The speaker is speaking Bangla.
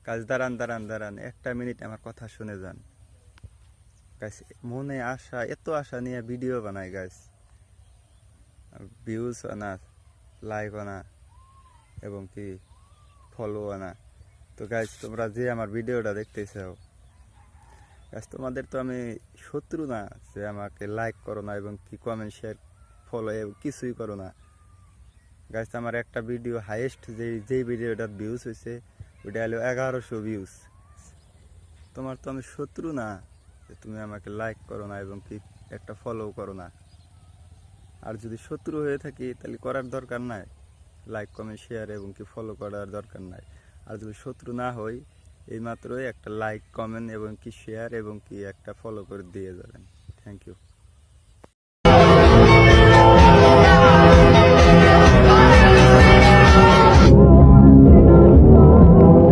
গাছ দাঁড়ান দাঁড়ান দাঁড়ান, একটা মিনিট আমার কথা শুনে যান। গাছ মনে আশা, এত আশা নিয়ে ভিডিও বানাই গাছ, ভিউজ আনা, লাইক আনা এবং কি ফলো আনা। তো গাছ তোমরা যে আমার ভিডিওটা দেখতেছো গাছ, তোমাদের তো আমি শত্রু না যে আমাকে লাইক করো না এবং কি কমেন্ট শেয়ার ফলো কিছুই করো না। গাছ আমার একটা ভিডিও হাইয়েস্ট যেই ভিডিওটার ভিউজ হয়েছে ওইটা হলো 1100 ভিউজ। তোমার তো আমি শত্রু না যে তুমি আমাকে লাইক করো না এবং কি একটা ফলো করো না। আর যদি শত্রু হয়ে থাকি তাহলে করার দরকার নাই, লাইক কমেন্ট শেয়ার এবং কি ফলো করার দরকার নাই। আর যদি শত্রু না হই, এইমাত্রই একটা লাইক কমেন্ট এবং কি শেয়ার এবং কি একটা ফলো করে দিয়ে যাবেন। Thank you.